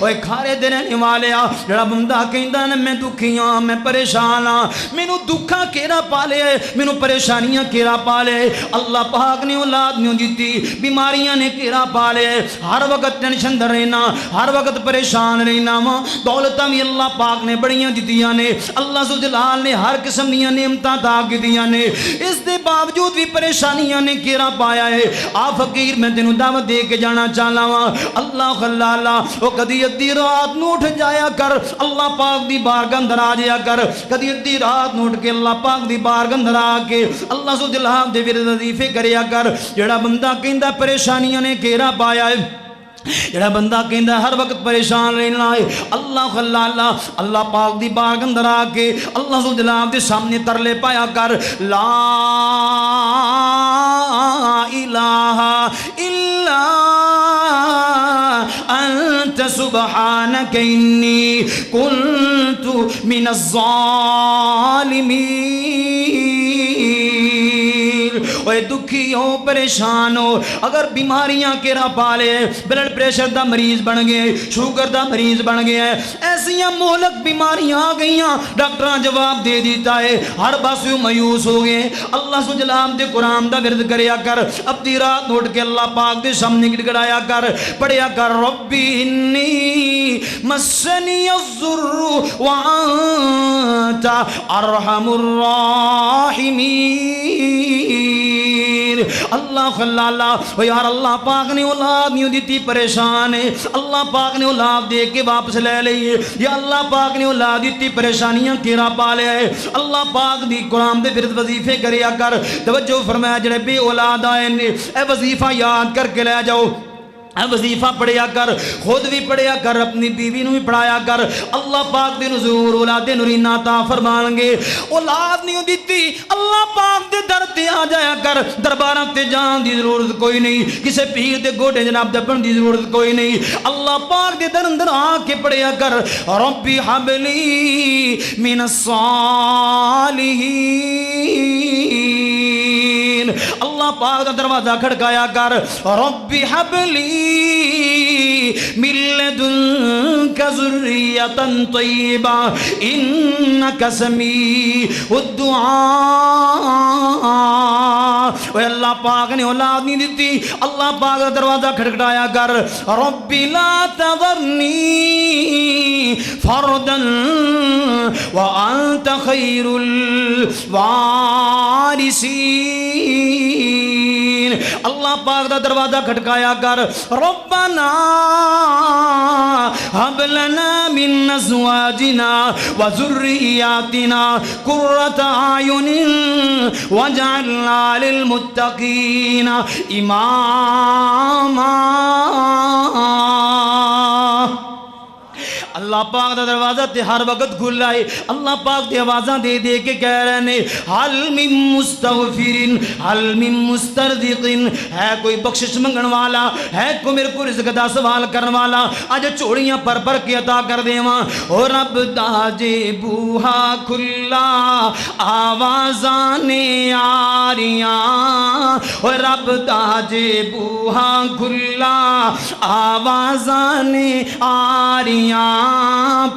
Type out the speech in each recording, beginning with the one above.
اوے کھارے دے رہنے والے جڑا بندہ کہندا نا میں دکھی ہاں میں پریشان ہاں مینوں دکھاں کیڑا پالے مینوں پریشانیاں کیڑا پالے اللہ پاک نے اولاد نہیں دیتی بیماریاں نے کیڑا پالے ہر وقت ٹینشن در رہنا ہر وقت پریشان رہنا وا دولتاں بھی اللہ پاک نے بڑیاں دتیاں نے اللہ ذو جلال نے ہر قسم دیاں نعمتاں عطا کیتیاں نے اس دے باوجود بھی پریشانیاں نے کیڑا پایا ہے آ فقیر میں تینوں دعوت دے کے جانا چاہنا وا اللہ خلالا او کدی ادھی رات نو اٹھ جایا کر اللہ پاک دی بارگاہ اندر آ جایا کر کدی ادھی رات نو اٹھ کے اللہ پاک دی بارگاہ اندر آ کے اللہ ذو جلال دے ورد وظیفے کریا کر جڑا بندہ کہندا پریشانیاں نے کیڑا پایا ہے جڑا بندہ کہندا ہر وقت پریشان رہنا ہے اللہ خلالا اللہ پاک دی بارگاہ اندر آ کے اللہ ذو جلال دے سامنے ترلے پایا کر لا الہ الا انت سبحانک انی کنت من الظالمین اوے دکھی ہو پریشان ہو اگر بیماریاں کیڑا پالے بلڈ پریشر دا مریض بن گئے شوگر دا مریض بن گیا ہے ایسیاں مہلک بیماریاں آ گئیاں ڈاکٹراں جواب دے دیتا ہے ہر پاسوں مایوس ہو گئے اللہ سو جلال دے قرآن دا ورد کریا کر اپنی رات اٹھ کے اللہ پاک دے سامنے گڑگڑایا کر پڑھیا کر ربی انی مسنی الضر وانت ارحم الراحمین اللہ خلالا و یار اللہ پاک نے اولاد نہیں دیتی پریشان ہے اللہ پاک نے اولاد دے کے واپس لے لئیے یا اللہ پاک نے اولاد دیتی پریشانیاں کیڑا پالے ہے اللہ پاک دی قرآن دے ورد وظیفے کریا کر توجہ فرمایا جڑے بے اولاد آئے نے اے وظیفہ یاد کر کے لے جاؤ وظیفہ پڑھیا کر خود بھی پڑھیا کر اپنی بیوی نو بھی پڑھایا کر اللہ پاک دے نزور اولاد نورینہ عطا فرمان گے اولاد نہیں دیتی اللہ پاک دے در تے آ جایا کر درباراں تے جان دی ضرورت کوئی نہیں کسے پیر دے گوڑے جناب دبن دی ضرورت کوئی نہیں اللہ پاک دے در اندر آ کے پڑھیا کر ربی حبلی من الصالحین اللہ پاک دا دروازہ کھڑکایا کر ربی حبلی من لدنک ذریۃ طیبہ انک سمیع الدعاء اے اللہ پاک نے اولاد نہیں دیتی اللہ پاک دا دروازہ کھڑکایا کر ربی لا تذرنی فردا وانت خیر الوارثین اللہ پاک دا دروازہ کھٹکایا کر ربنا هب لنا من ازواجنا وذرياتنا قرة اعين واجعلنا للمتقين اماما اللہ پاک دا دروازہ تے ہر وقت کھلا ہے اللہ پاک دی آوازاں دے دے کے کہہ رہے نے حل من مستغفرین حل من مسترزقین ہے کوئی بخشش منگن والا ہے کوئی میرے کو رزق دا سوال کرن والا اج چوڑیاں پر پر کے عطا کر دیواں او رب دا جے بوہا کھلا آوازاں نے آریاں او رب دا جے بوہا کھلا آوازاں نے آریاں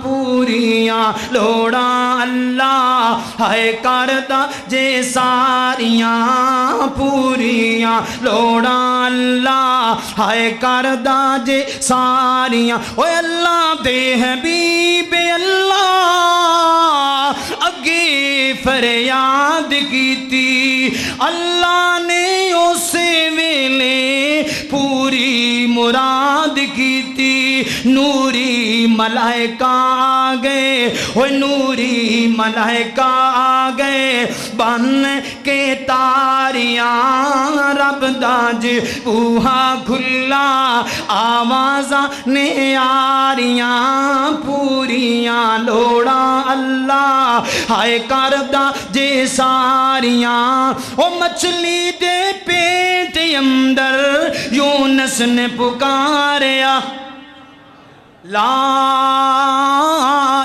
پوریاں لوڑاں اللہ ہے کردہ جے ساریاں پوریاں لوڑاں اللہ ہے کردہ جے ساریاں اوے اللہ دے حبیب اللہ اگے فریاد کیتی اللہ نے اسے ویلے پوری مراد کیتی نوری ملائکہ آ گئے وہ نوری ملائکہ آ گئے بن کے تاریاں رب داج بوہا کھلا آوازاں نے آریاں پوریاں لوڑا اللہ ہائے کردہ جے ساریاں او مچھلی دے پیٹ اندر یونس نے پکاریا لا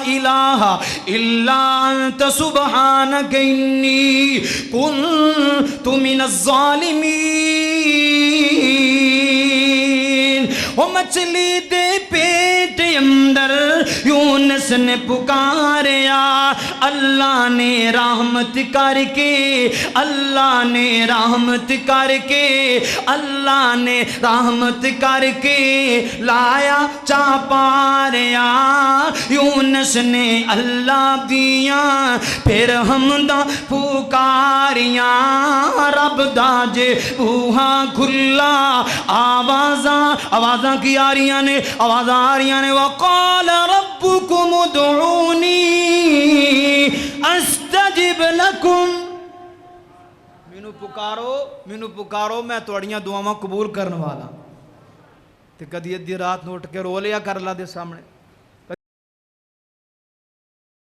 الہ الا انت سبحانک انی کنت من الظالمین او مچھلی دے پیٹ یونس نے پکاریا اللہ نے رحمت کر کے اللہ نے رحمت کر کے اللہ نے رحمت کر کے لایا چاپاریا یونس نے اللہ دیا پھر حمداں پکاریاں رب دا جے بوہا کھلا آوازاں کی آ رہی نے آوازاں آ رہی نے وقال ربکم ادعونی استجب لکم مینو پکارو میں توڑیاں دعاواں قبول کرنے والا تے کدی ادھی رات نو اٹھ کے رو لیا کر اللہ دے سامنے